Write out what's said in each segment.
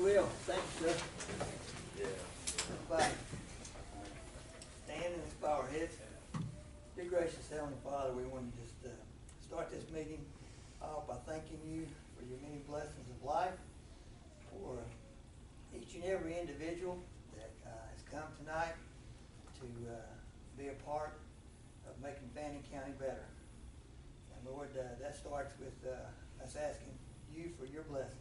will. Thank you, sir. Yeah. Everybody, stand and bow our heads. Dear gracious Heavenly Father, we want to just start this meeting off by thanking you for your many blessings of life, for each and every individual that has come tonight to be a part of making Fannin County better. And Lord, that starts with us asking you for your blessings.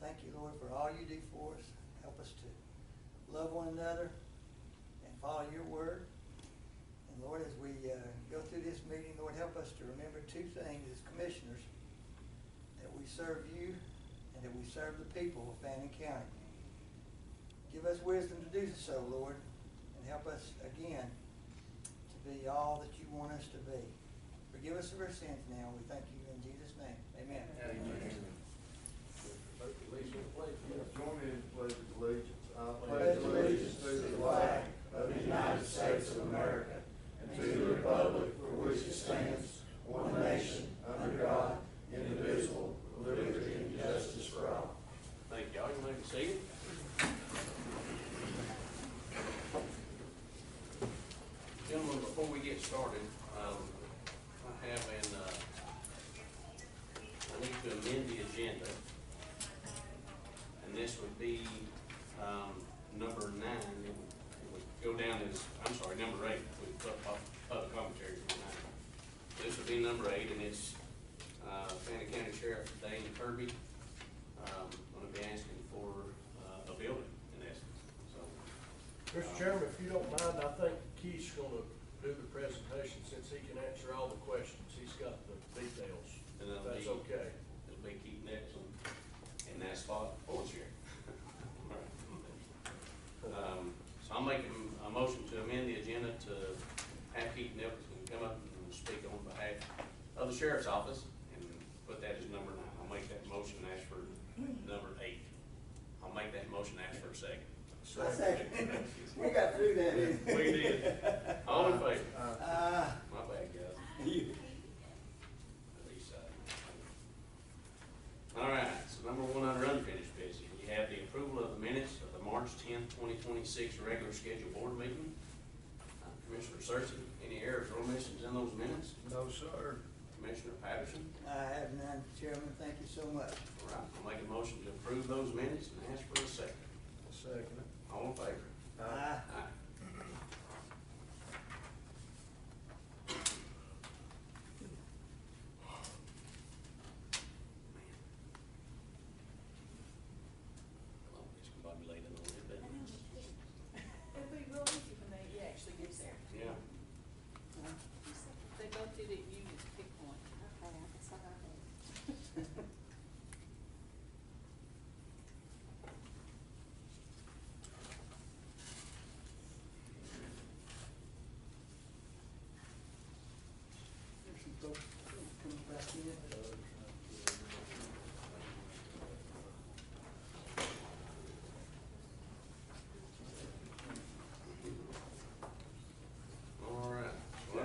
Thank you, Lord, for all you do for us. Help us to love one another and follow your word. And Lord, as we go through this meeting, Lord, help us to remember two things as commissioners, that we serve you and that we serve the people of Fannin County. Give us wisdom to do so, Lord, and help us again to be all that you want us to be. Forgive us of our sins now. We thank you in Jesus' name. Amen. Amen. Join me in the pledge of allegiance. I pledge allegiance to the flag of the United States of America and to the republic for which it stands, one nation, under God, indivisible, with liberty and justice for all. Thank y'all. You may be seated. Gentlemen, before we get started, I have I need to amend the agenda. And this would be number 9. It would go down as, number 8. We put public commentary for 9. This would be number 8, and it's Fannin County Sheriff Dane Kirby going to be asking for a building, in essence. So, Mr. Chairman, if you don't mind, I think Keith's going to do the presentation since he can answer all the questions. He's got the details. And if that's okay. It'll be Keith Nixon in that spot. Oh, it's here. So I'm making a motion to amend the agenda to have Keith Nicholson come up and speak on behalf of the Sheriff's Office and put that as number 9. I'll make that motion and ask for number 8. I'll make that motion and ask for a second. I second. We got through that. We did. All in favor? My bad, guys. All right, so number 1 under unfinished business, we have the approval of the minutes of the March 10th, 2026 regular scheduled board meeting. Commissioner Searcy, any errors or omissions in those minutes? No, sir. Commissioner Patterson? I have none, Chairman. Thank you so much. All right, I'll make a motion to approve those minutes and ask for a second. Second. All in favor? Aye. Aye. Yeah. They both did it, you just pick one. Okay, that's what I did. There's some folks coming back in. All right. Could I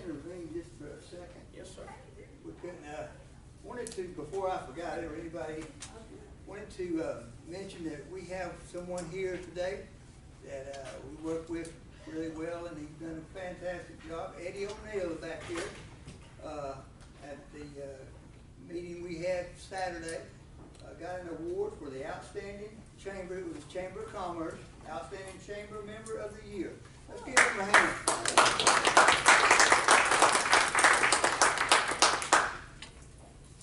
intervene just for a second? Yes, sir. We couldn't, wanted to, before I forgot it or anybody, wanted to mention that we have someone here today that we work with really well, and he's done a fantastic job. Eddie O'Neill is back here at the meeting we had Saturday. Got an award for the outstanding chamber. It was Chamber of Commerce, outstanding chamber member of the year. Let's give him a hand.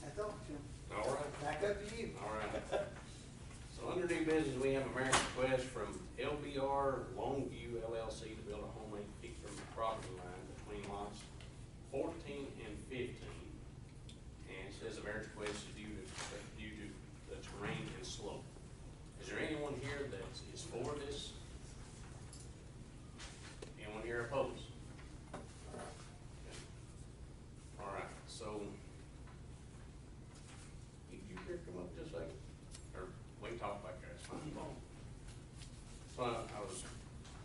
That's all, Jim. All right. Back up to you. All right. So under new business, we have a marriage request from LBR Longview LLC to build a homemade peak from the property line between lots 14 and 15. And it says the marriage request is due to the terrain and slope. Is there anyone here that is for this? Anyone here opposed? All right. So you here come up just a second, or we can talk back there. It's fine. So I was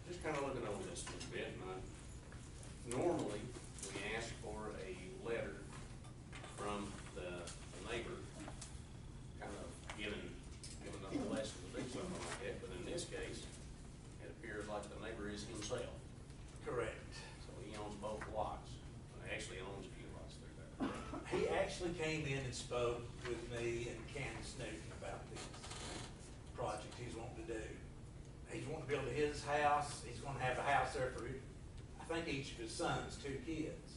just kind of looking over this a little bit, and normally we ask for a letter from the neighbor, kind of giving a blessing actually came in and spoke with me and Candace Newton about this project he's wanting to do. He's wanting to build his house, he's gonna have a house there for, I think, each of his sons, 2 kids.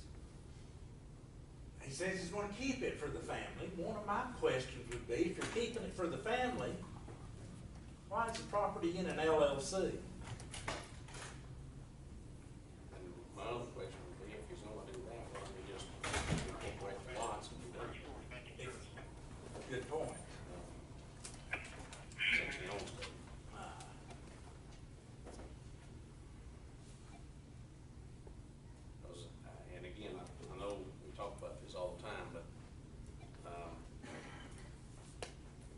He says he's gonna keep it for the family. One of my questions would be, if you're keeping it for the family, why is the property in an LLC? And my other question would be, if he's gonna do that, why don't we just incorporate the lots and do that? Good point. Since he owns it. Because, and again, I know we talk about this all the time, but,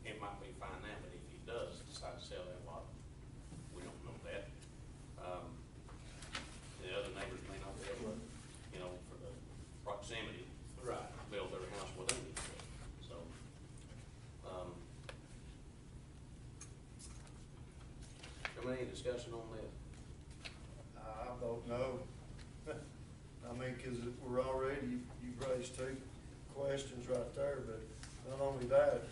it might be fine now, but if he does decide to sell that lot, we don't know that. The other neighbors may not be able to, you know, for the proximity, Right. build their house within it, so, any discussion on this? I vote no. I mean, cause we're already, you've raised 2 questions right there, but not only that,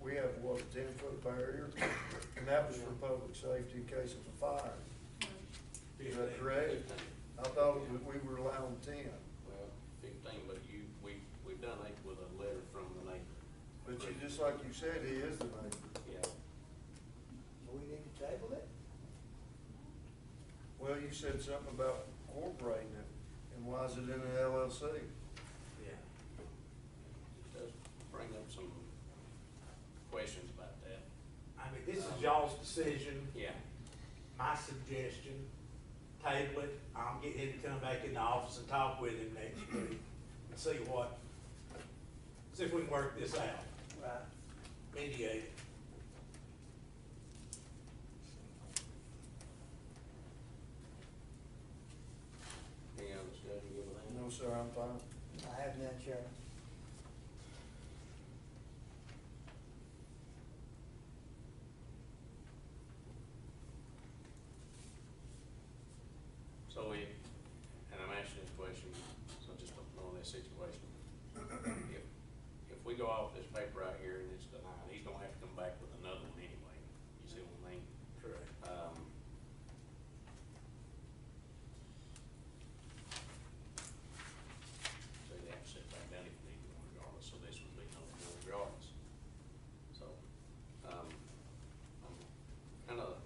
we have what, a 10-foot barrier? And that was for public safety in case of a fire. Is that correct? I thought we were allowing 10. Well, 15, but we've done 8 with a letter from the neighbor. But you, just like you said, he is the neighbor. Yeah, Do we need to table it? Well, you said something about incorporating it, and why is it in an LLC? Yeah. it does bring up some questions about that. I mean, this is y'all's decision, Yeah, my suggestion, table it. I'll get him to come back in the office and talk with him next week and see if we can work this out, Right. mediate it. any other discussion, give with that? No, sir, I'm fine. I have none, Chairman. So and I'm asking this question, so I just don't know this situation. If we go off this paper right here and it's denied, he's gonna have to come back with another one anyway. You see what I mean? Correct. So they have to sit back down if they need one regardless, so this would be no more regardless. So, I'm kind of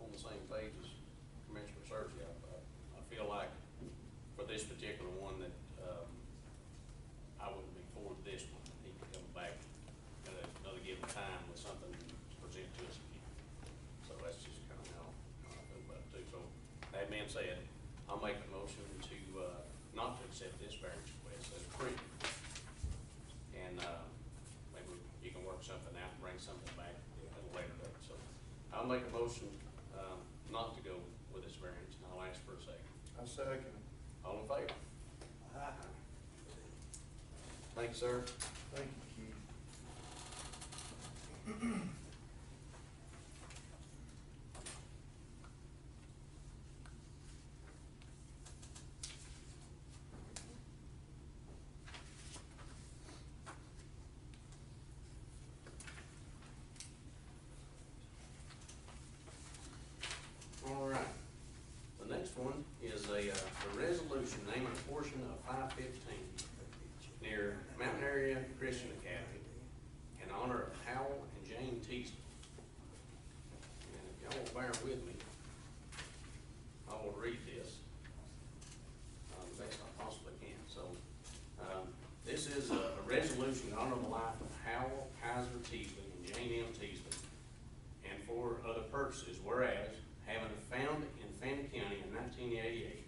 on the same page as Commissioner Sergi. I feel like for this particular one that, I wouldn't be for this one. He could come back at another given time with something to present to us again. So that's just kind of how I feel about it too. So that being said, I'll make a motion to, not to accept this variance request as printed. And, maybe you can work something out and bring something back at a later date. So I'll make a motion, not to go with this variance, and I'll ask for a second. I second. All in favor? Aye. Thank you, sir. Thank you, Keith. All right. The next one is a resolution naming a portion of 515 near Mountain Area Christian Academy in honor of Howell and Jane Teasley. And if y'all will bear with me, I will read this, the best I possibly can. So, this is a resolution in honor of the life of Howell Kaiser Teasley and Jane M. Teasley, and for other purposes, whereas, having found in Fannin County in 1988,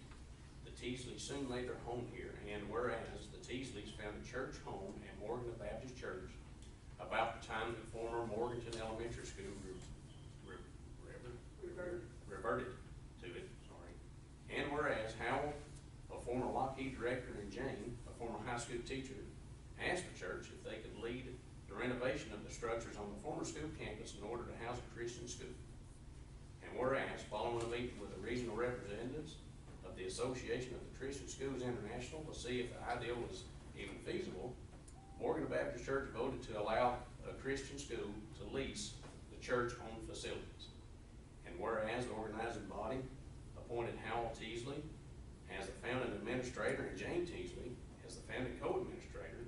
the Teasleys soon made their home here, and whereas the Teasleys found a church home at Morgan Baptist Church about the time the former Morganton Elementary School reverted to it, and whereas Howell, a former Lockheed director, and Jane, a former high school teacher, asked the church if they could lead the renovation of the structures on the former school campus in order to house a Christian school. And whereas, following a meeting with the regional representatives of the Association of the Christian Schools International to see if the idea was even feasible, Morgan Baptist Church voted to allow a Christian school to lease the church-owned facilities. And whereas the organizing body appointed Howell Teasley as the founding administrator and Jane Teasley as the founding co-administrator,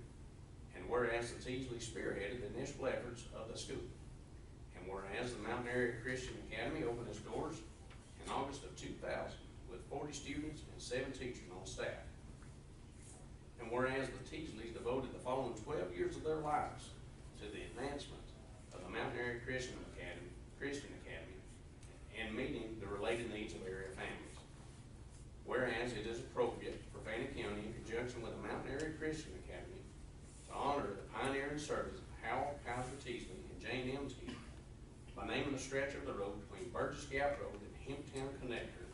and whereas the Teasley spearheaded the initial efforts of the school, and whereas the Mountain Area Christian Academy opened its doors in August of 2000 with 40 students and 7 teachers on staff, and whereas the Teasleys devoted the following 12 years of their lives to the advancement of the Mountain Area Christian Academy, and meeting the related needs of area families. Whereas it is appropriate for Fannin County, in conjunction with the Mountain Area Christian Academy, to honor the pioneering service of Howell Kaiser Teasley and Jane M. Teasley by naming the stretch of the road between Burgess Gap Road and Hemptown Connector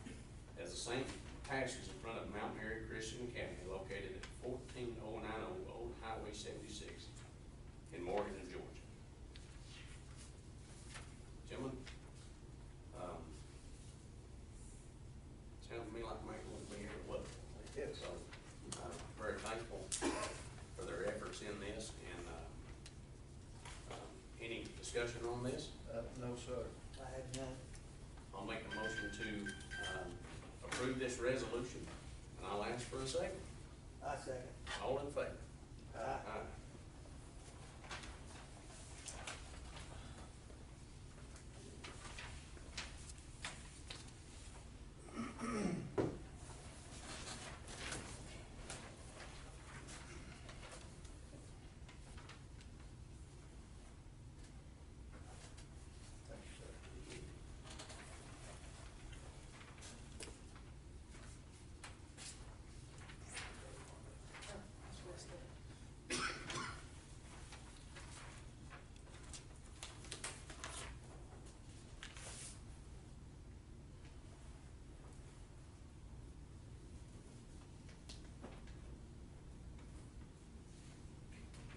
as the same passage in front of Mountain Area Christian Academy, located at 14090 Old Highway 76 in Morgan, Georgia. Gentlemen, sounds to me like Mike would be here, well, Yes. so, very thankful for their efforts in this, and, any discussion on this? No, sir. I have none. I'll make a motion to, approve this resolution, and I'll ask for a second. I second. All in favor? Aye. Thank you, sir.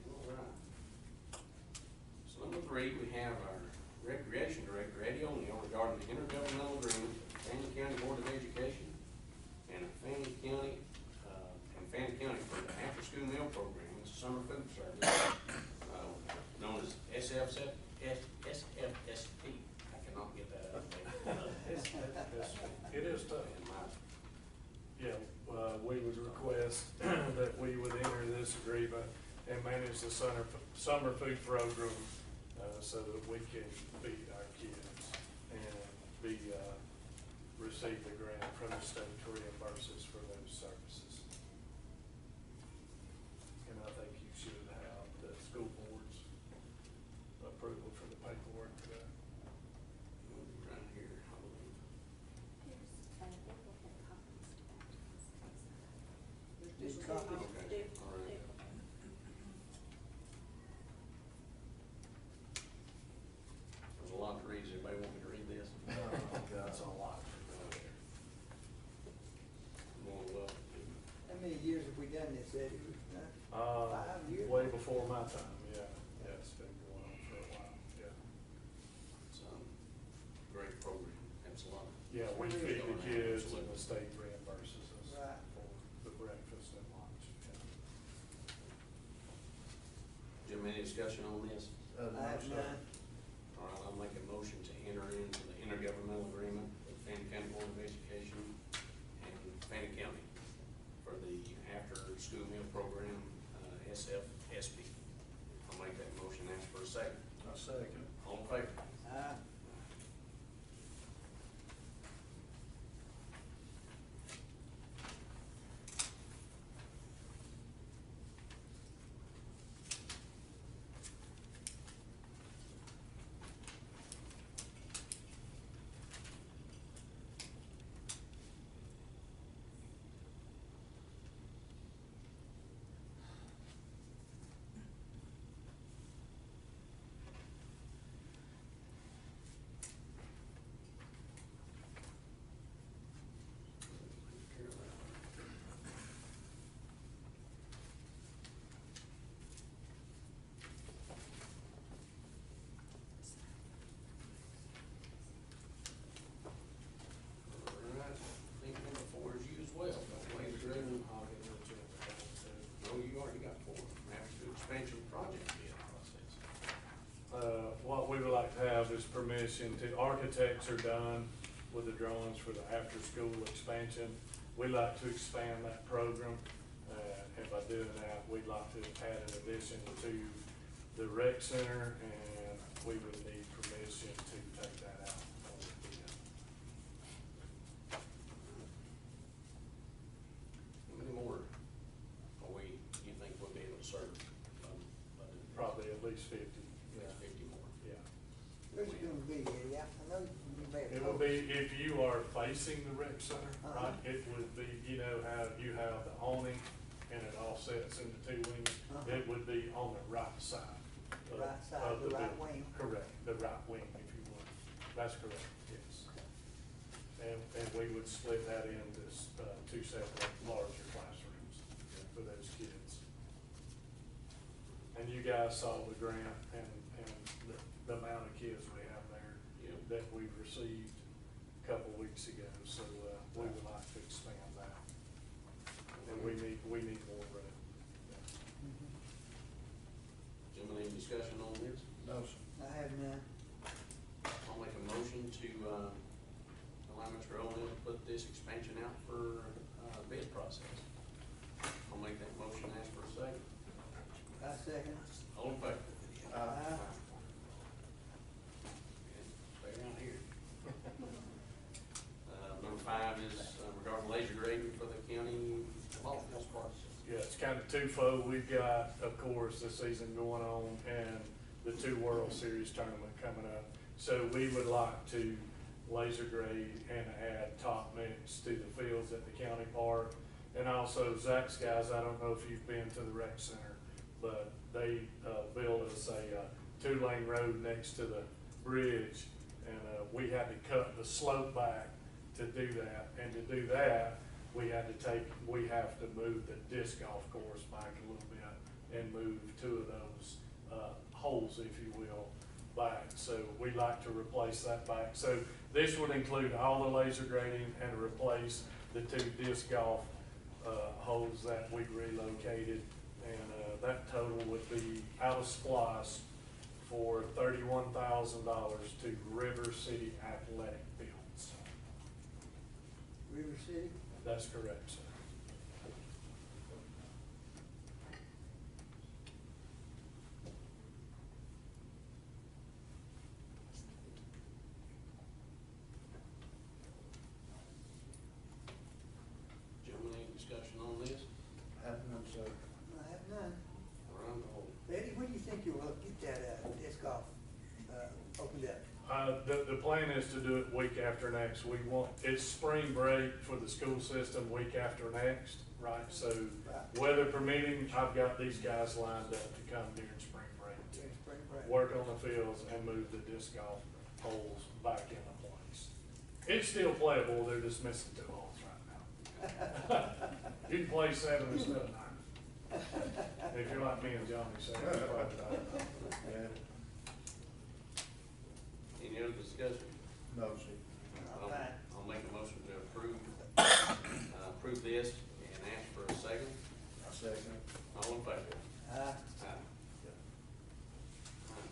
All right. So number 3, we have our Recreation Director, Eddie O'Neill, regarding the intergovernmental agreement with Fannin County Board of Education and Fannin County, for the after-school meal program, it's a summer food service, known as SFSP. I cannot get that out. It is tough. In my, Yeah, we would request that we would enter this agreement and manage the summer food program, so that we can feed our kids and receive the grant from the state to reimburse us for those services. And I think you should have the school board's approval for the paperwork for that. right here, I believe. Just copies. Okay, all right. There's a lot to read. Does anybody want me to read this? That's a lot. More than welcome to. How many years have we done this, Eddie? 5 years? Way before my time, yeah. Yeah, it's been going on for a while, yeah. It's a great program. It's a lot. Yeah, we feed the kids and the state reimburses us Right. for the breakfast and lunch, yeah. Jim, any discussion on this? I No, have sir. none. All right, I'll make a motion to enter into the intergovernmental agreement with Fannin County Board of Education and Fannin County for the after-school meal program, SFSP. I'll make that motion, ask for a second. I second. All in favor? Aye. expansion project bid process? What we would like to have is permission to, architects are done with the drawings for the after-school expansion. We'd like to expand that program, and by doing that, we'd like to add an addition to the rec center, and we would need permission to take that out on the bid. How many more are we, you think we'll be able to serve? Probably at least 50. At least 50 more. Yeah. Where's it gonna be, Eddie? I know you may have. It would be, if you are facing the rec center, Uh-huh. right, it would be, you know, how you have the awning and it offsets into two wings. Uh-huh. It would be on the right side. The right side, the right building. wing. Correct, the right wing, if you would. That's correct, yes. And we would split that into two separate larger classrooms for those kids. And you guys saw the grant and the amount of kids we have there Yep. that we received a couple weeks ago, so, we would like to expand that. And we need more room. Mhm. Gentlemen, any discussion on this? No, sir. I have none. I'll make a motion to, allow Mr. Olin to put this expansion out for, bid process. I'll make that motion, ask for a second. I second. All in favor? Aye. Stay around here. Number 5 is regarding laser grading for the county ball field parks. Yeah, it's kind of twofold. We've got, of course, the season going on and the 2 World Series tournament coming up. So we would like to laser grade and add top mix to the fields at the county park. And also Zach's guys, I don't know if you've been to the rec center, but they, built us a 2-lane road next to the bridge. And, we had to cut the slope back to do that. And to do that, we have to move the disc golf course back a little bit and move 2 of those, holes, if you will, back. So we'd like to replace that back. So this would include all the laser grading and replace the 2 disc golf, holes that we relocated. And, that total would be out of SPOS for $31,000 to River City Athletic Fields. River City? That's correct, sir. Gentlemen, any discussion on this? Have none, sir. I have none. Around the whole. Eddie, when do you think you'll get that, disc golf, opened up? The plan is to do it week after next. It's spring break for the school system week after next, right? So Right. weather permitting, I've got these guys lined up to come during spring break During spring break? to work on the fields and move the disc golf holes back into place. It's still playable, they're just missing 2 holes right now. You can play 7 instead of 9. If you're like me and Johnny said, you can play 9. Yeah. Any other discussion? No, sir. I'm fine. I'll make a motion to approve this and ask for a second. I second it. All in favor? Aye. Aye.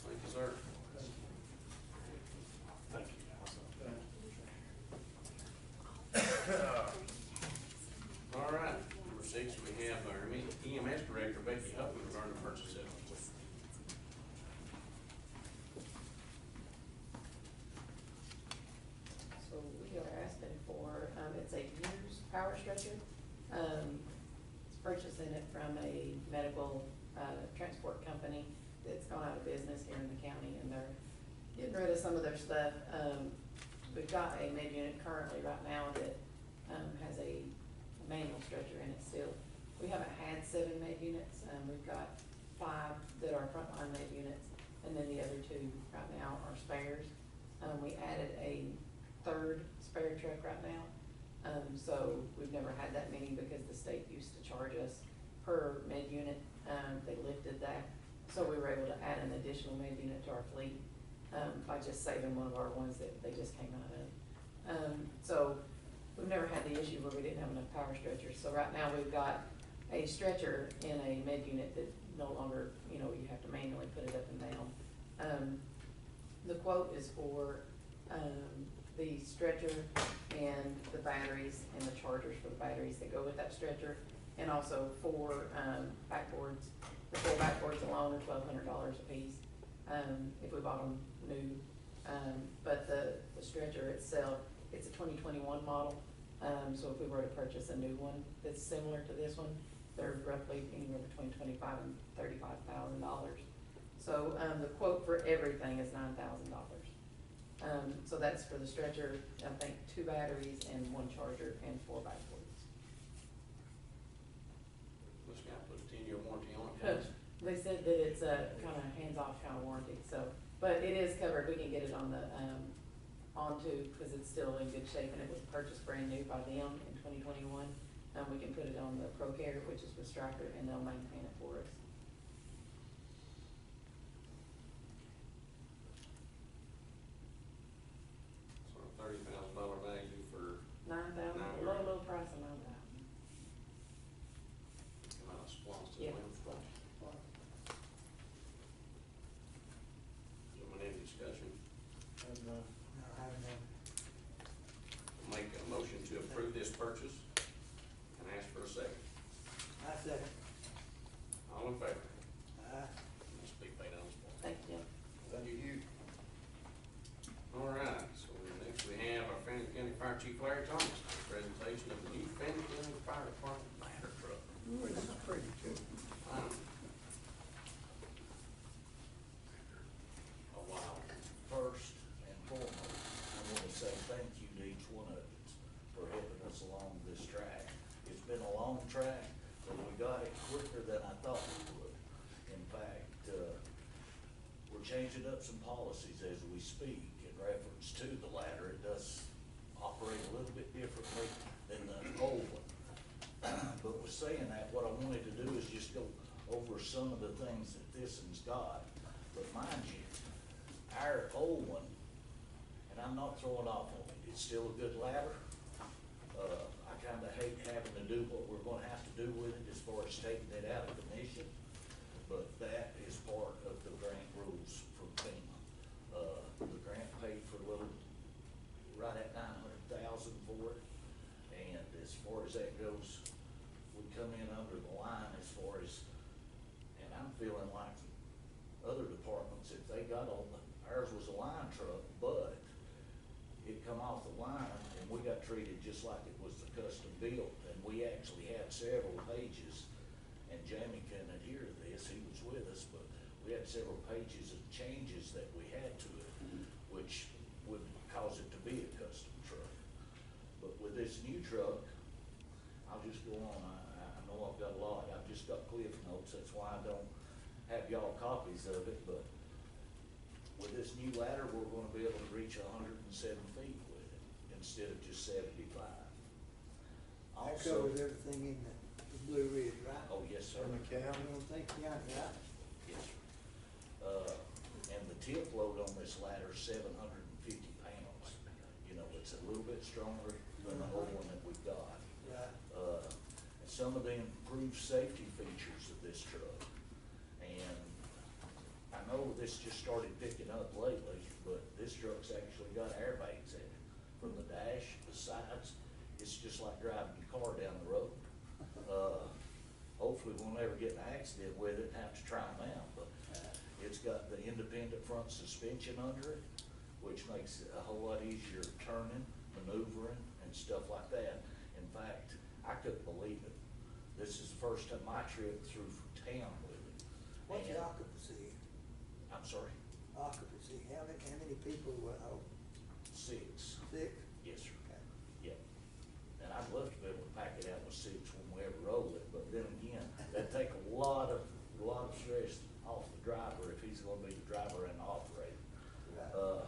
Thank you, sir. Thank you, guys. All right, number 6, we have our EMS Director, Becky Huffman, regarding the purchase of. So we are asking for, it's a used power stretcher. It's purchasing it from a medical, transport company that's gone out of business here in the county, and they're getting rid of some of their stuff. We've got a med unit currently right now that, has a manual stretcher in it still. We haven't had 7 med units, we've got 5 that are frontline med units, and then the other 2 right now are spares. We added a 3rd spare truck right now, so we've never had that many because the state used to charge us per med unit. They lifted that, so we were able to add an additional med unit to our fleet, by just saving one of our ones that they just came out of. So we've never had the issue where we didn't have enough power stretchers. So right now we've got a stretcher in a med unit that no longer, you know, you have to manually put it up and down. The quote is for, the stretcher and the batteries and the chargers for the batteries that go with that stretcher, and also 4, backboards. The 4 backboards alone are $1,200 a piece, if we bought them new. But the stretcher itself, it's a 2021 model, so if we were to purchase a new one that's similar to this one, they're roughly anywhere between $25,000 and $35,000. So, the quote for everything is $9,000. So that's for the stretcher, I think 2 batteries and 1 charger and 4 backboards. This guy put a 10-year warranty on it. They said that it's a kind of hands-off kind of warranty, so, but it is covered, we can get it on the, onto, because it's still in good shape, and it was purchased brand new by them in 2021. We can put it on the ProCare, which is with Stryker, and they'll maintain it for us. So $30,000 value for $9,000, a low price of $9,000. come out of SPOS as Yeah, well. it's flush. Gentlemen, any discussion? No, I haven't done. Make a motion to approve this purchase and ask for a second. I second. All in favor? Aye. Must be paid on the spot. Thank you. Thank you. All right, so next we have our Fannin County Fire Chief Larry Thomas, presentation of the new Fannin County Fire Department ladder truck. This is pretty cool. A while. First and foremost, I want to say thank you to each one of you for helping us along this track. It's been a long track, but we got it quicker than I thought we would. In fact, we're changing up some policies as we speak in reference to the ladder. It does operate a little bit differently than the old one. But with saying that, what I wanted to do is just go over some of the things that this one's got. But mind you, our old one, and I'm not throwing off on it, it's still a good ladder. I kinda hate having to do what we're gonna have to do with it as far as taking it out of commission, but that is part of the grant rules from FEMA. The grant paid for a little, right at 900,000 for it, and as far as that goes, we come in under the line as far as, and I'm feeling like other departments, if they got all the, ours was a line truck, but it come off the line and we got treated just like it was the custom built, and we actually had several pages, and Jamie can adhere to this, he was with us, but we had several pages of changes that we had to it, which would cause it to be a custom truck. But with this new truck, I'll just go on, I know I've got a lot, I've just got cliff notes, that's why I don't have y'all copies of it, but with this new ladder, we're gonna be able to reach 107 feet with it, instead of just 75. That Also, covers everything in the Blue Ridge, right? oh, yes, sir. In the I county. don't think county, right? Yes, sir. And the tip load on this ladder is 750 pounds. You know, it's a little bit stronger than the old one that we've got. Right. And some of the improved safety features of this truck. And I know this just started picking up lately, but this truck's actually got airbags in it. From the dash, the sides, it's just like driving your car down the road. Hopefully we'll never get in an accident with it and have to try them out, but it's got the independent front suspension under it, which makes it a whole lot easier turning, maneuvering, and stuff like that. In fact, I couldn't believe it. This is the first time my trip through town with it. What's the And- occupancy? I'm sorry, Occupancy, how many people, 6. 6? Yes, sir. Okay. Yep. And I'd love to be able to pack it out with 6 when we ever roll it, but then again, that'd take a lot of stress off the driver if he's gonna be the driver and the operator. Right.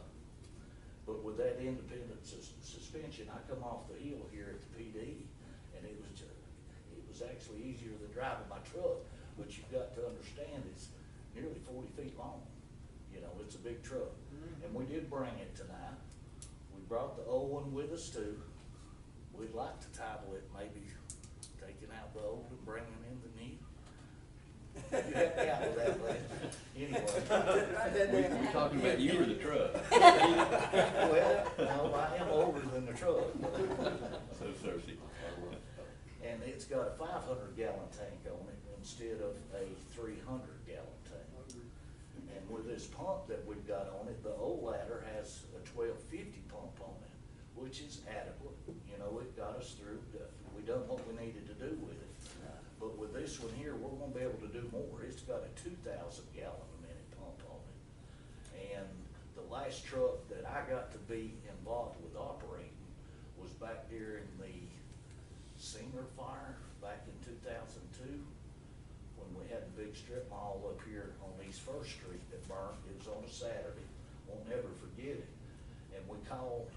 But with that independent suspension, I come off the hill here at the PD, and it was actually easier than driving my truck. But you've got to understand, it's nearly 40 feet long. You know, it's a big truck. And we did bring it tonight. We brought the old one with us too. We'd like to title it, maybe taking out the old and bringing in You helped me out with that, Lynn. Anyway. Write that down. We're talking about you or the truck. Well, no, I am older than the truck. So thirsty. And it's got a 500-gallon tank on it instead of a 300-gallon tank. And with this pump that we've got on it, the old ladder has a 1250 pump on it, which is adequate. You know, it got us through, we done what we needed to do with it. But with this one here, we're gonna be able to do more. It's got a 2,000-gallon a minute pump on it. And the last truck that I got to be involved with operating was back during the Senior fire back in 2002, when we had the big strip mall up here on East First Street that burned. It was on a Saturday, won't never forget it. And we called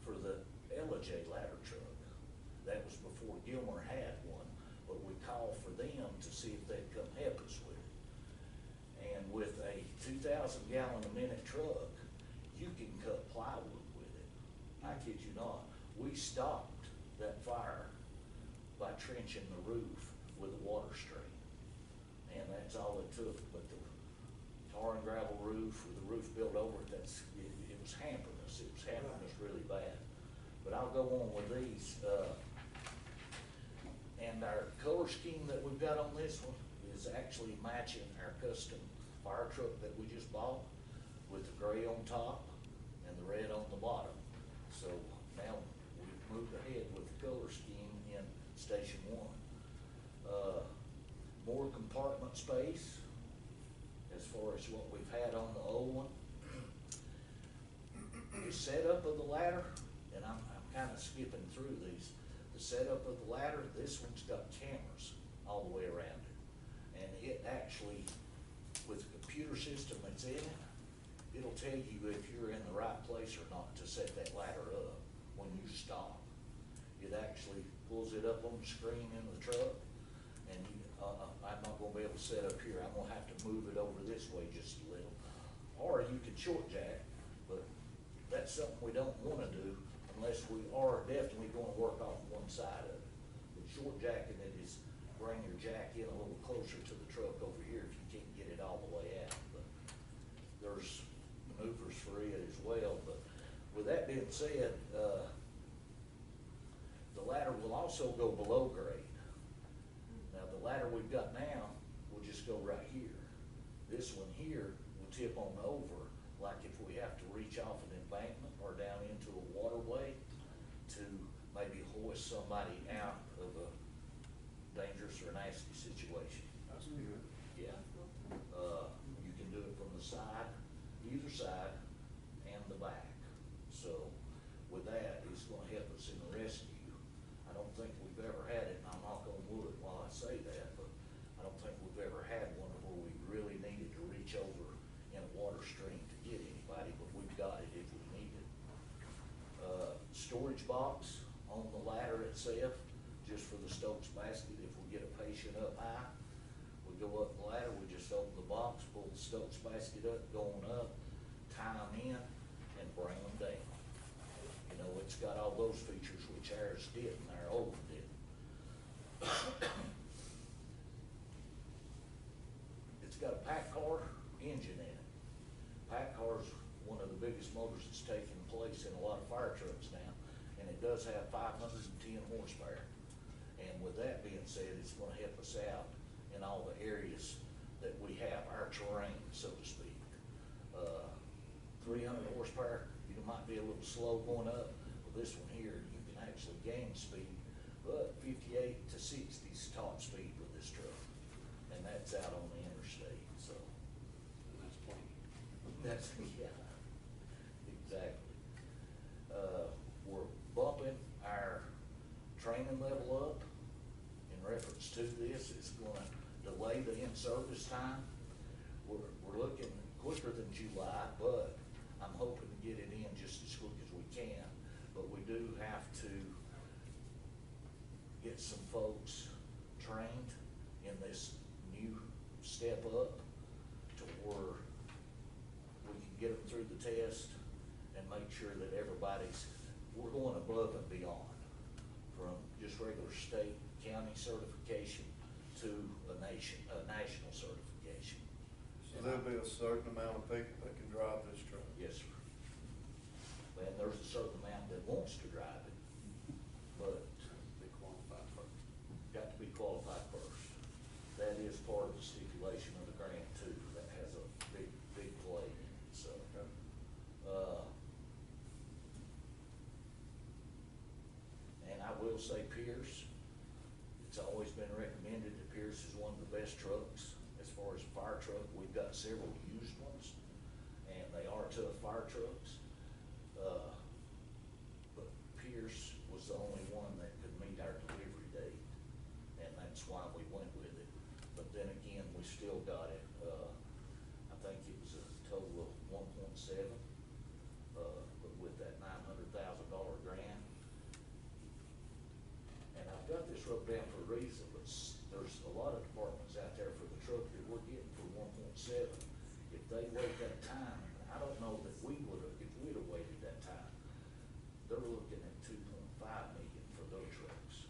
for the LJ ladder truck. That was before Gilmer had one, but we called for them to see if they'd come help us with it. And with a 2,000-gallon a minute truck, you can cut plywood with it. I kid you not. We stopped that fire by trenching the roof with a water stream. And that's all it took. But the tar and gravel roof with the roof built over it, it was hampering us. It was hampering us really bad. But I'll go on with these. And our color scheme that we've got on this one is actually matching our custom fire truck that we just bought, with the gray on top and the red on the bottom. So now we've moved ahead with the color scheme in Station 1. More compartment space as far as what we've had on the old one. The setup of the ladder, and I'm kind of skipping through these. The setup of the ladder, this one's got cameras all the way around it. And it actually, with the computer system that's in it, it'll tell you if you're in the right place or not to set that ladder up when you stop. It actually pulls it up on the screen in the truck, and I'm not gonna be able to set up here. I'm gonna have to move it over this way just a little. Or you could short jack, but that's something we don't wanna do unless we are definitely gonna work off one side of it. But short jacking it is bring your jack in a little closer to the truck over here if you can't get it all the way out. But there's maneuvers for it as well. But with that being said, the ladder will also go below grade. Now the ladder we've got now will just go right here. This one here will tip on over, like if we have to reach off an embankment or down into a waterway to maybe hoist somebody out of a dangerous or nasty situation. That's good. Yeah. You can do it from the side, either side, and the back. So with that, it's gonna help us in the rescue. I don't think we've ever had it, and I'll knock on wood while I say that, but I don't think we've ever had one where we really needed to reach over in a water stream to get anybody, but we've got it if we need it. Storage box on the ladder itself, just for the Stokes basket. If we get a patient up high, we go up the ladder, we just open the box, pull the Stokes basket up, go on up, tie them in, and bring them down. You know, it's got all those features which ours didn't, our old one didn't. It's got a pack car engine in it. Pack car's one of the biggest motors that's taking place in a lot of fire trucks now, and it does have 510 horsepower. And with that being said, it's gonna help us out in all the areas that we have, our terrain, so to speak. 300 horsepower, you might be a little slow going up. With this one here, you can actually gain speed, but 58 to 60 is top speed with this truck. And that's out on the interstate, so. And that's plenty. That's, yeah, exactly. We're bumping our training level up in reference to this. It's gonna delay the in-service time. We're looking quicker than July, but I'm hoping to get it in just as quick as we can. But we do have to get some folks trained in this new step up to where we can get them through the test and make sure that we're going above and beyond from just regular state, county certification to a national certification. There'll be a certain amount of people that can drive this truck. Yes, sir. And there's a certain amount that wants to drive it, but Be qualified first. got to be qualified first. That is part of the stipulation of the grant too, that has a big, big play in it, so. And I will say Pierce, it's always been recommended that Pierce is one of the best trucks as far as a fire truck. We've got several used ones, and they are tough fire trucks. But Pierce was the only one that could meet our delivery date, and that's why we went with it. But then again, we still got it, I think it was a total of 1.7, but with that $900,000 grant. And I've got this wrote down for a reason, but there's a lot of departments out there for the truck that we're getting for 1.7. If they wait that time, I don't know that we would've, if we'd have waited that time, they're looking at 2.5 million for those trucks.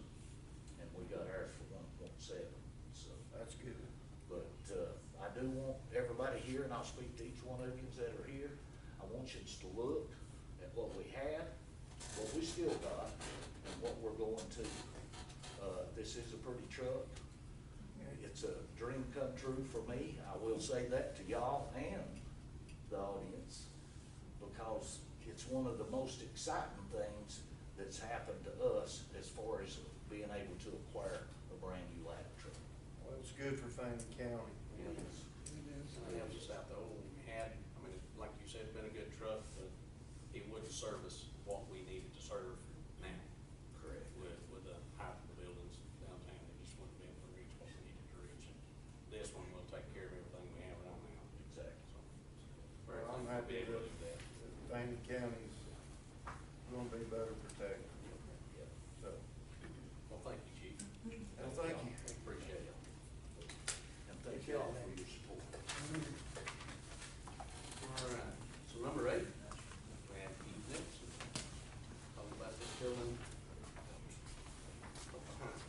And we got ours for 1.7, so. That's good. But, I do want everybody here, and I'll speak to each one of you that are here, I want you to look at what we had, what we still got, and what we're going to. This is a pretty truck. It's a dream come true for me. I will say that to y'all and the audience, because it's one of the most exciting things that's happened to us as far as being able to acquire a brand new ladder truck. Well, it's good for Fannin County. It is. And it helps us out, the old one we had, I mean, like you said, it's been a good truck, but it wouldn't service what we needed to serve now. Correct. With the height of the buildings downtown, it just wouldn't be able to reach what we needed to reach. And this one will take care of everything we have right now. Exactly. So, Well, I'm we'll be happy able that to do that. Fannin County's gonna be better protected, Yeah. so. Well, thank you, Chief. Well, thank you. Appreciate it. And thank y'all for your support. All right, so number 8, we have Keith Nixon. Talking about this building. Up behind us.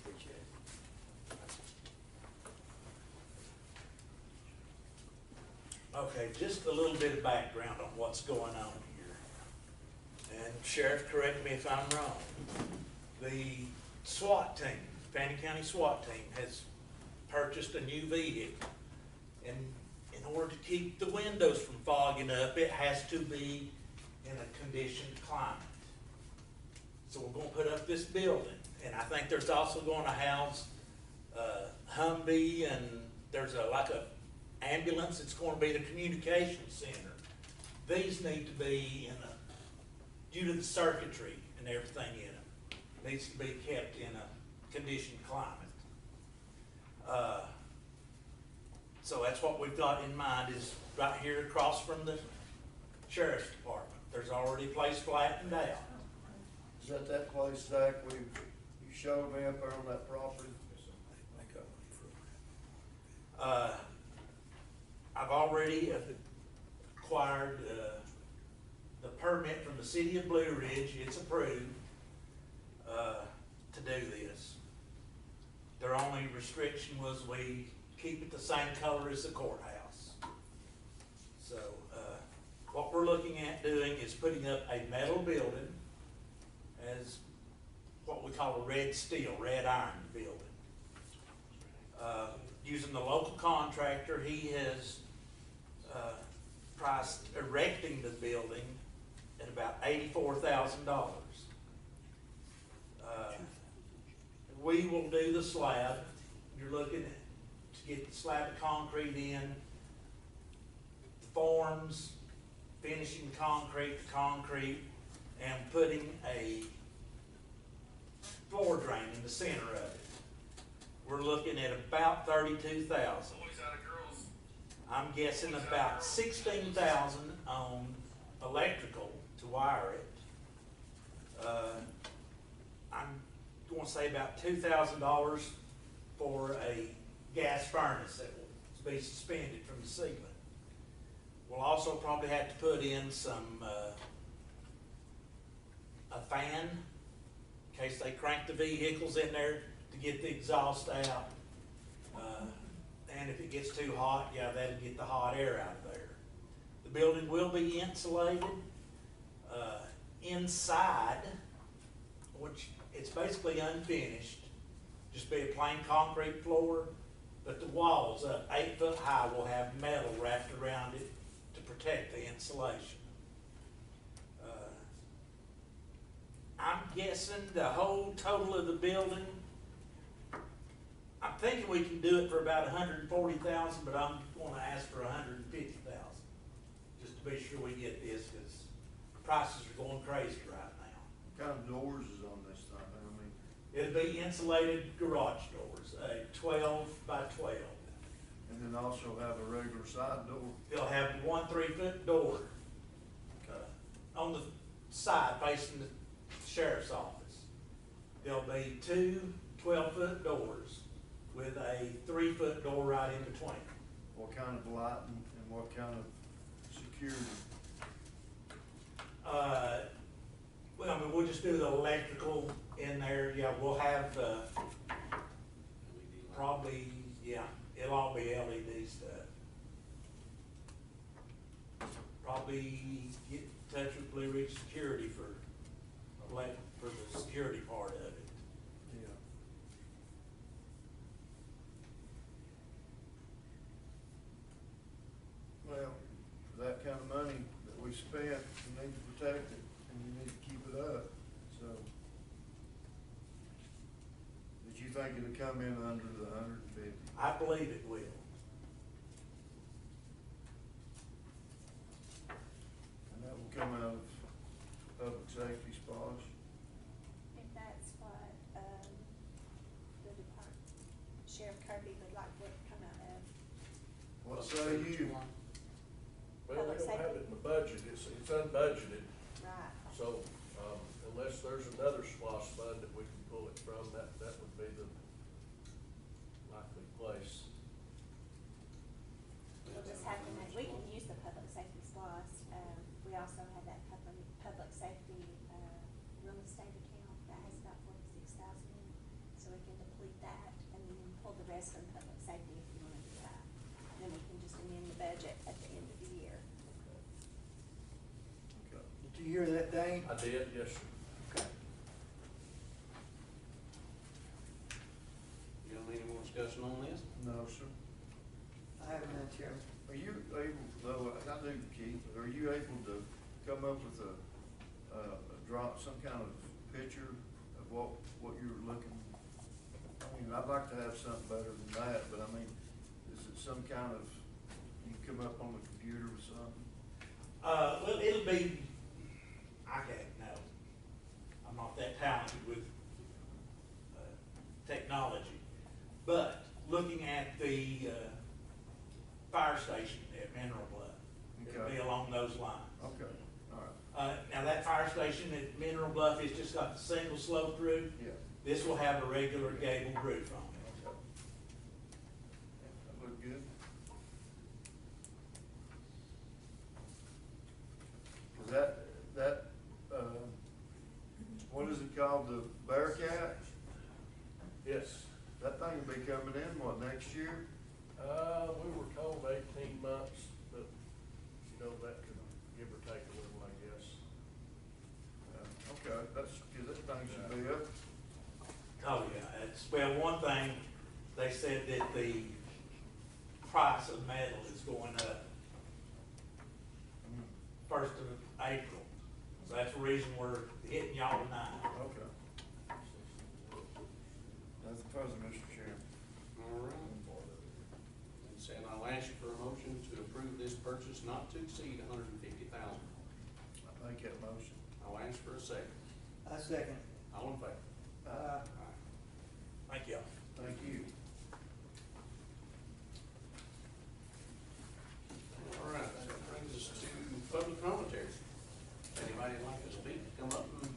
Appreciate it. Okay, just a little bit of background on what's going on here. And Sheriff, correct me if I'm wrong. The SWAT team, Fannin County SWAT team, has purchased a new vehicle. And in order to keep the windows from fogging up, it has to be in a conditioned climate. So we're gonna put up this building, and I think there's also gonna house Humvee, and there's like a ambulance. It's gonna be the communication center. These need to be in a, due to the circuitry and everything in them, needs to be kept in a conditioned climate. So that's what we've got in mind, is right here across from the sheriff's department. There's already a place flattened out. Is that place, Zach, you showed me up there on that property? I've already acquired, the permit from the city of Blue Ridge. It's approved, to do this. Their only restriction was we keep it the same color as the courthouse. So, what we're looking at doing is putting up a metal building as what we call a red steel, red iron building. Using the local contractor, he has priced erecting the building at about $84,000. We will do the slab. You're looking at, to get the slab of concrete in, the forms, finishing the concrete, and putting a floor drain in the center of it. We're looking at about $32,000. I'm guessing about $16,000 on electrical to wire it. wanna say about $2,000 for a gas furnace that will be suspended from the ceiling. We'll also probably have to put in some, a fan, in case they crank the vehicles in there to get the exhaust out. And if it gets too hot, yeah, that'll get the hot air out of there. The building will be insulated. Inside, which it's basically unfinished, just be a plain concrete floor, but the walls up 8 foot high will have metal wrapped around it to protect the insulation. I'm guessing the whole total of the building, I'm thinking we can do it for about $140,000, but I'm gonna ask for $150,000, just to be sure we get this, because prices are going crazy right now. What kind of doors is on this thing? I mean, It'll be insulated garage doors, a 12 by 12. and then also have a regular side door. They'll have one 3-foot door on the side facing the sheriff's office. There'll be 2 12-foot doors with a 3-foot door right in between. What kind of lighting and what kind of security? Well, I mean, we'll just do the electrical in there. Yeah, we'll have, probably, yeah, it'll all be LED stuff. Probably get in touch with Blue Ridge Security for the security part of it. Yeah. Well, for that kind of money that we spent, we need to protect it and we need to keep it up, so. Did you think it'd come in under the 150? I believe it will. And that will come out of public safety splosh? If that's what, the department, Sheriff Kirby would like it to come out of. What say you? Well, we don't have it in the budget, it's unbudgeted, Right. so, unless there's another SPOS fund that we can pull it from, that would be the likely place. We'll just have to make, we can use the public safety SPOS. We also have that public safety, real estate account that has about 46,000 in it. So we can deplete that and then pull the rest from public safety if you wanna do that. Then we can just amend the budget at the end of the year. Okay. Did you hear that, Dane? I did, yes, sir. Okay. You don't need any more discussion on this? No, sir. I have none, Chairman. Are you able, though, I do, Keith, are you able to come up with a some kind of picture of what you're looking? I mean, I'd like to have something better than that, but I mean, is it some kind of, you come up on the computer with something? Well, it'll be, I can't know. I'm not that talented with, technology. But looking at the, fire station at Mineral Bluff, it'll be Okay. along those lines. Okay, all right, Now that fire station at Mineral Bluff has just got the single sloped roof. yeah. This will have a regular gable roof on it. Okay. That look good. Is that, what is it called, the Bearcat? Yes, That thing will be coming in, what, next year? we were told 18 months, but, you know, that could give or take a little, I guess. Okay, that's, good. That thing should be up. Oh, yeah, it's, well, one thing, they said that the price of metal is going up Mm, 1st of April. So that's the reason we're hitting y'all tonight. Okay. That's the president, Mr. Chairman. All right. And saying I'll ask you for a motion to approve this purchase not to exceed $150,000. I make that motion. I'll ask for a second. I second. All in favor? Uh, Thank y'all. Thank you. All right, that brings us to public commentary. Anybody like to speak, come up and.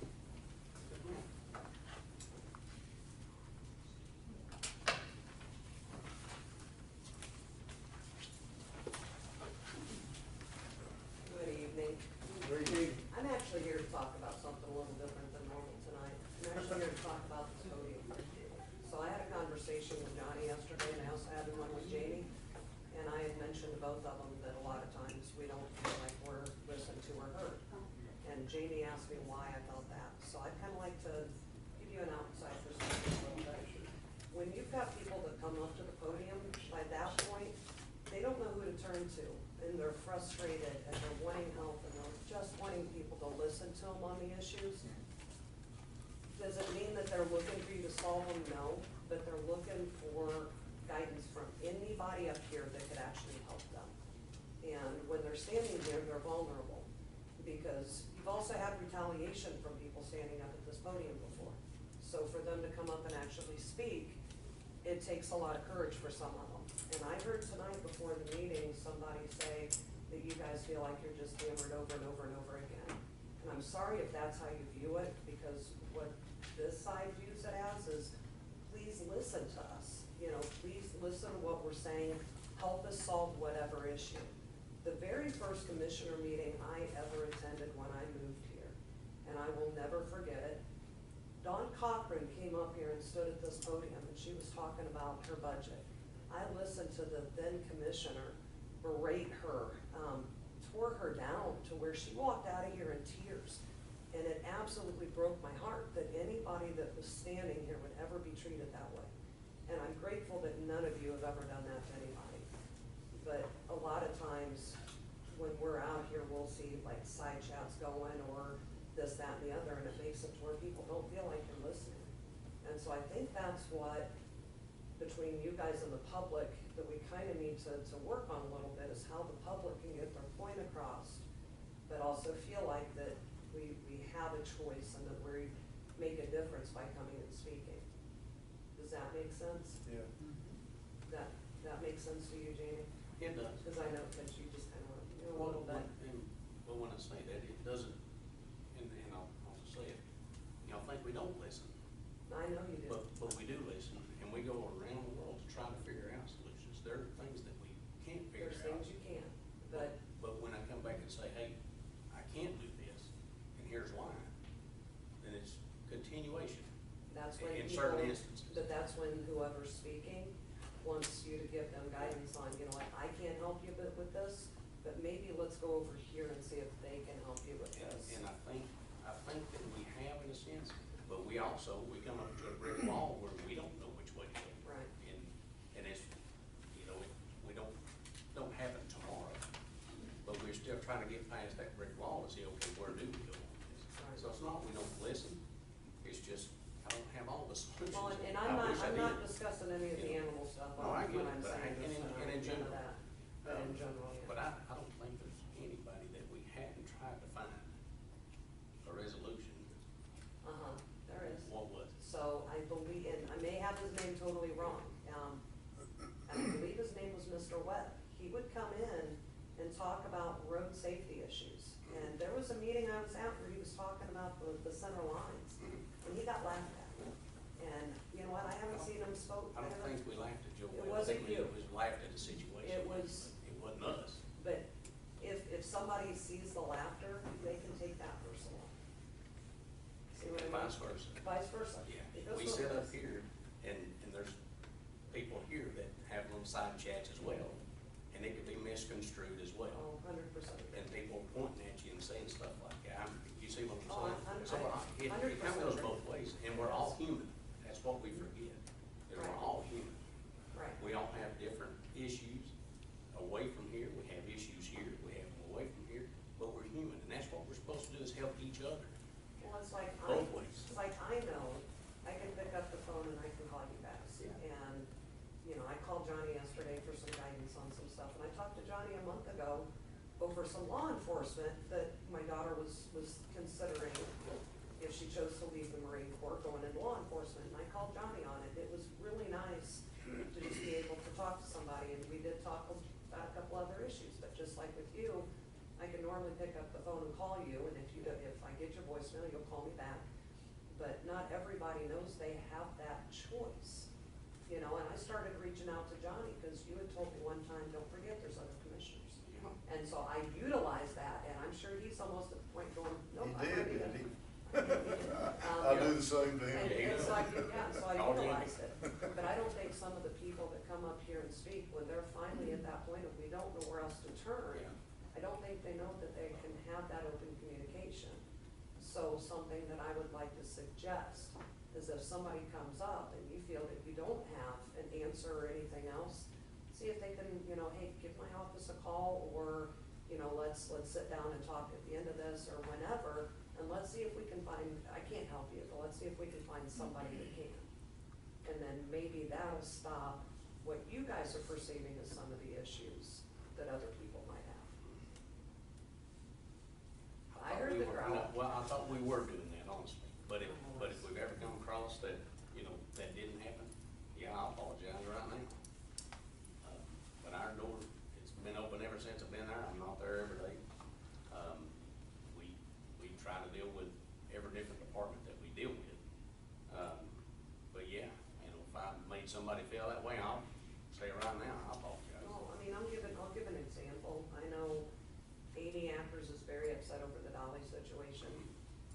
conversation with Johnny yesterday, and I also had one with Jamie. And I had mentioned to both of them that a lot of times we don't feel like we're listened to or heard. And Jamie asked me why I felt that. So I'd kind of like to give you an outside perspective a little bit. When you've got people that come up to the podium, by that point, they don't know who to turn to. And they're frustrated and they're wanting help and they're just wanting people to listen to them on the issues. Does it mean that they're looking for you to solve them? No, but they're looking for guidance from anybody up here that could actually help them. And when they're standing here, they're vulnerable, because you've also had retaliation from people standing up at this podium before. So for them to come up and actually speak, it takes a lot of courage for some of them. And I heard tonight before the meeting, somebody say that you guys feel like you're just hammered over and over and over again. And I'm sorry if that's how you view it, because what this side views it as is, please listen to us. You know, please listen to what we're saying, help us solve whatever issue. The very first commissioner meeting I ever attended when I moved here, and I will never forget it, Dawn Cochran came up here and stood at this podium, and she was talking about her budget. I listened to the then commissioner berate her, tore her down to where she walked out of here in tears. And it absolutely broke my heart that anybody that was standing here would ever be treated that way. And I'm grateful that none of you have ever done that to anybody. But a lot of times when we're out here, we'll see like side chats going or this, that, and the other, and it makes it to where people don't feel like you're listening. And so I think that's what, between you guys and the public, that we kind of need to work on a little bit, is how the public can get their point across, but also feel like that we have a choice and that we make a difference by coming and speaking. Does that make sense? Yeah. That makes sense to you, Jamie? It does. Because I know that you just kind of, you know, a little bit. Well, when I say that, it doesn't, and I'll say it, y'all think we don't listen. I know you do. But we do listen, and we go around the world to try to figure out solutions. There are things that we can't figure There's out. things you can, but. But when I come back and say, hey, I can't do this, and here's why, then it's continuation. That's when In people, certain instances. but that's when whoever's speaking wants you to give them guidance on, you know, like, I can't help you with this, but maybe let's go over here and see if they can help you with this. And I think that we have in a sense, but we also, we come up to a brick wall where we don't know which way to go. Right. And it's, you know, we don't have it tomorrow, but we're still trying to get past that brick wall and see, okay, where do we go? Right. So it's not we don't listen, it's just, I don't have all the solutions. Well, and I I'm wish I not did. discussing any of the animal stuff, No, I get when it, I'm but saying and this, in none general. of that. But in general, yeah. But I don't think there's anybody that we hadn't tried to find a resolution. There is. What was it? So I believe, and I may have his name totally wrong, and I believe his name was Mr. Webb. He would come in and talk about road safety issues. And there was a meeting I was at where he was talking about the center lines, and he got laughed at. And you know what, I haven't seen him spoke. I don't think we laughed at Joe It Webb. I wasn't think we you. was laughed at the situation. It was. It wasn't us. But if somebody sees the laughter, they can take that personal. See what I mean? Vice versa. Vice versa. Yeah, It goes we both sit up ways. here and there's people here that have little side chats as well, and it could be misconstrued as well. Oh, 100%. And people pointing at you and saying stuff like that. You see what Oh, I'm I'm- saying? So it kind of 100% goes agree. both ways, and we're all human. That's what we forget, is we're Right. all human. Right. We all have different issues away from here, we have issues here, we have them away from here, but we're human, and that's what we're supposed to do, is help each other. Well, it's like Both ways. It's like I know, I can pick up the phone and I can call you back. Yeah. And, you know, I called Johnny yesterday for some guidance on some stuff, and I talked to Johnny a month ago over some law enforcement that my daughter was considering if she chose to leave the Marine Corps, going into law enforcement, and I called Johnny on it. It was really nice to just be able to talk to somebody, and we did talk about a couple other issues, but just like with you, I can normally pick up the phone and call you, and if I get your voicemail, you'll call me back. But not everybody knows they have that choice, you know, and I started reaching out to Johnny, because you had told me one time, don't forget, there's other commissioners. And so I utilized that, and I'm sure he's almost at the point going, nope, I'm He ready did, to. didn't he? Um, I do the same to And him. it's like, yeah, so I Call Jamie. utilized it, but I don't think some of the people that come up here and speak, when they're finally at that point of we don't know where else to turn, Yeah. I don't think they know that they can have that open communication. So something that I would like to suggest is if somebody comes up and you feel that you don't have an answer or anything else, see if they can, you know, hey, give my office a call, or, you know, let's sit down and talk at the end of this or whenever, and let's see if we can find, I can't help you, but let's see if we can find somebody that can. And then maybe that'll stop what you guys are perceiving as some of the issues that other people might have. I thought heard we the were- growl. Well, I thought we were doing that, honestly, but if we've ever come across that, you know, that didn't happen, yeah, I apologize right now. But our door, it's been open ever since I've been there, I'm not there every day. We try to deal with every different department that we deal with. But yeah, you know, if I made somebody feel that way, I'll say right now, I apologize. Well, I mean, I'll give an example. I know Amy Akers is very upset over the Dolly situation,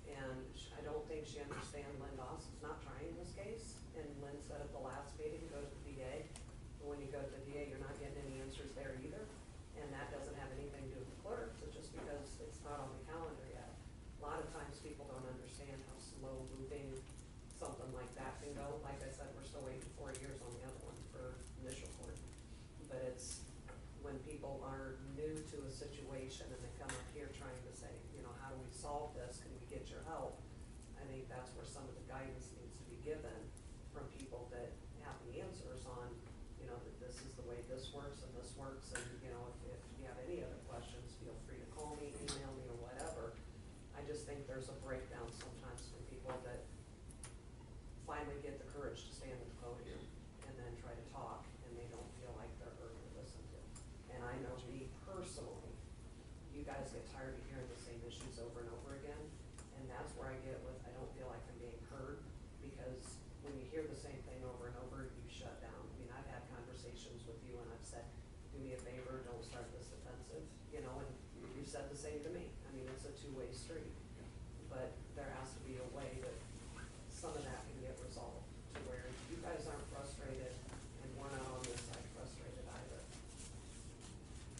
and I don't think she understands Lynn Doss is not trying this case. And Lynn said at the last meeting, go to the VA. But when you go to the VA, you're not getting any answers there either. And that doesn't have anything to do with the clerk, but just because it's not on the calendar yet. A lot of times people don't understand how slow moving something like that can go. Like I said, we're still waiting 4 years on the other one for initial court. But it's when people are new to a situation and they come up here trying to say, you know, how do we solve this? Can we get your help? I think that's where some of the guidance needs to be given from people that have the answers on, you know, that this is the way this works and this works. And, you know, if you have any other questions, feel free to call me, email me, or whatever. I just think there's a breakdown sometimes from people that finally get the courage to stand at the podium and then try to talk, and they don't feel like they're heard or listened to. And I know me personally, you guys get tired of hearing the same issues over and over again, and that's where I get with, I don't feel like I'm being heard, because when you hear the same thing over and over, you shut down. I mean, I've had conversations with you and I've said, do me a favor, don't start this offensive, you know, and you said the same to me. I mean, it's a two-way street, but there has to be a way that some of that can get resolved to where you guys aren't frustrated and we're not on this side frustrated either.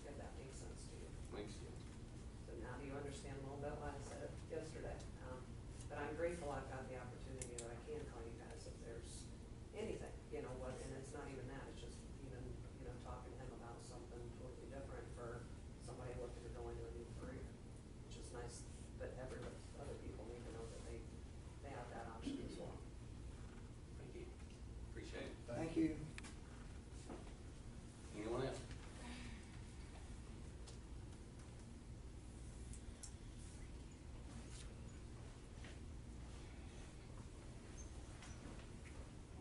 If that makes sense to you. Makes sense. So now do you understand a little bit why I said it yesterday? But I'm grateful I've got the opportunity that I can call you guys if there's anything, you know, what, and it's not even that, it's just even, you know, talking to him about something totally different for somebody looking to go into a new career, which is nice, but other people need to know that they have that option as well. Thank you. Appreciate it. Thank you. Anyone else?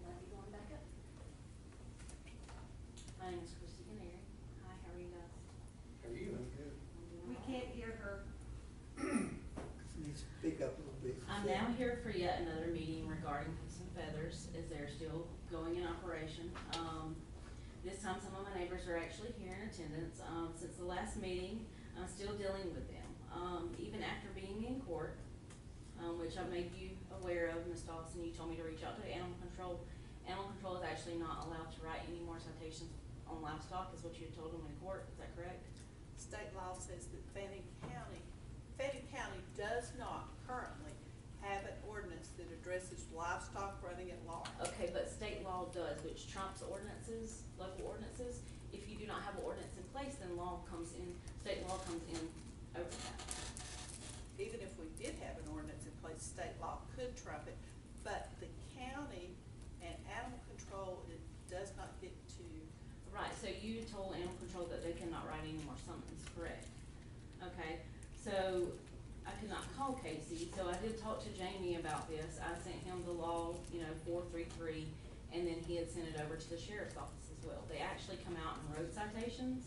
Love you going back up. My name is Christy Canary. Hi, how are you guys? Are you? I'm doing We all right. can't hear her. You speak up a little bit. I'm now here for yet another meeting regarding Hoops and Feathers, as they're still going in operation. This time, some of my neighbors are actually here in attendance. Since the last meeting, I'm still dealing with them. Even after being in court, which I made you aware of, Ms. Dawson, you told me to reach out to animal control. Animal control is actually not allowed to write any more citations on livestock, is what you had told them in court, is that correct? State law says that Fannin County does not currently have an ordinance that addresses livestock running at large. Okay, but state law does, which trumps ordinances, local ordinances. If you do not have an ordinance in place, then state law comes in over that. Even if we did have an ordinance in place, state law could trump it, but the county and animal control, it does not get to. Right, so you told animal control that they cannot write any more summons, correct? Okay, so I could not call Casey, so I did talk to Jamie about this. I sent him the law, 433, and then he had sent it over to the sheriff's office as well. They actually come out and wrote a citation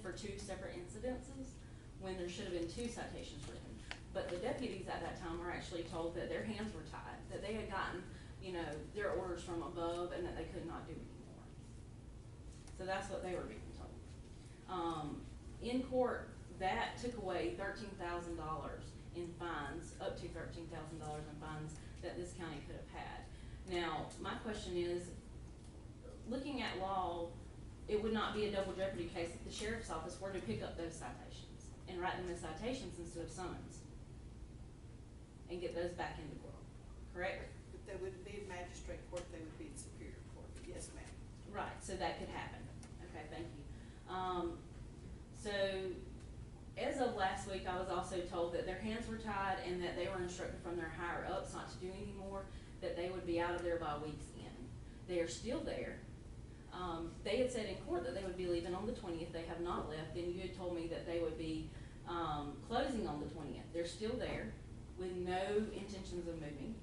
for 2 separate incidences, when there should have been 2 citations written. But the deputies at that time were actually told that their hands were tied, that they had gotten, their orders from above, and that they could not do anymore. So that's what they were being told. In court, that took away $13,000 in fines, up to $13,000 in fines that this county could have had. Now, my question is, looking at law, it would not be a double jeopardy case if the sheriff's office were to pick up those citations and write them as citations instead of summons and get those back into court, correct? But they wouldn't be in magistrate court, they would be in superior court, but yes, ma'am. Right, so that could happen. Okay, thank you. So as of last week, I was also told that their hands were tied and that they were instructed from their higher ups not to do any more, that they would be out of there by week's end. They are still there. They had said in court that they would be leaving on the 20th. They have not left, and you had told me that they would be closing on the 20th. They're still there with no intentions of moving.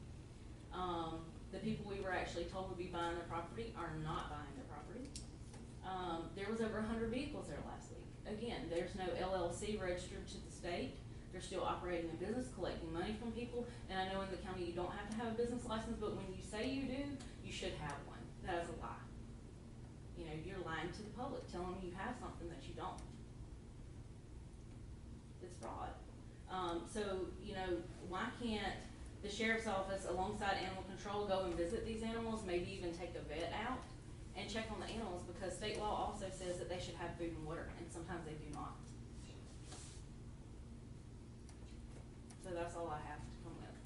The people we were actually told would be buying their property are not buying their property. There was over 100 vehicles there last week. Again, there's no LLC registered to the state. They're still operating a business, collecting money from people. And I know in the county you don't have to have a business license, but when you say you do, you should have one. That is a lie. You know, you're lying to the public, telling them you have something that you don't. It's fraud. So, you know, why can't the sheriff's office alongside animal control go and visit these animals, maybe even take a vet out and check on the animals, because state law also says that they should have food and water, and sometimes they do not. So that's all I have to come with.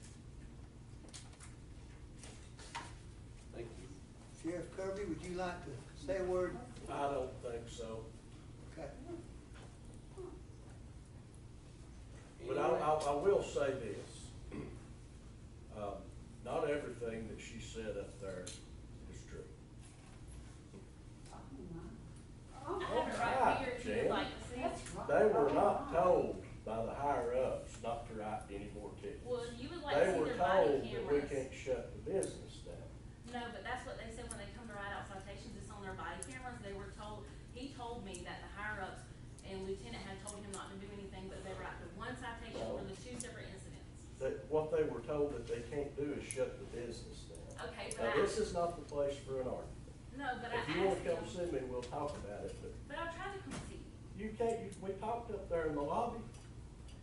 Thank you. Sheriff Kirby, would you like to say a word? I don't think so. Okay. But I will say this. Not everything that she said up there is true. I have it right here if you would like to see it. They were not told by the higher ups not to write any more tickets. Well, you would like to see They were their body told that we cameras. can't shut the business down. No, but that's what they said when they come to write out citations, it's on their body cameras. They were told, he told me that the higher ups and lieutenant had told him not to do anything, but they were out to one citation for the two separate incidents. That what they were told that they can't do is shut the business down. Okay, but Now, this is not the place for an argument. no, but I If you wanna asked come him, see me, we'll talk about it, but but I tried to come see you. you can't, we talked up there in the lobby.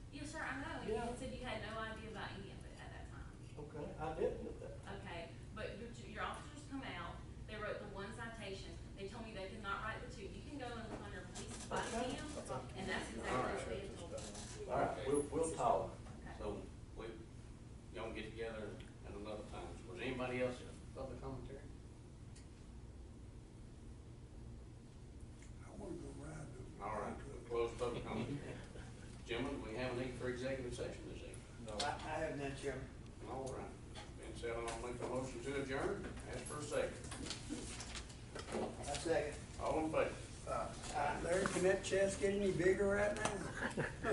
Yes, sir, I know, you Yeah. had said you had no idea about any of it at that time. Okay, I didn't at that. Okay, but your officers come out, they wrote the one citation, they told me they could not write the two. You can go and look on your police body Okay. cam, and that's exactly what they had told me. All right, we'll talk. Okay. So y'all can get together at another time. Was anybody else in public commentary? I wanna go ride the. All right, we'll close public commentary. Gentlemen, we have a need for executive session this evening. I have none, Chairman. All right. Being said, I'll make a motion to adjourn. Ask for a second. I second. All in favor? Larry, can that chest get any bigger right now?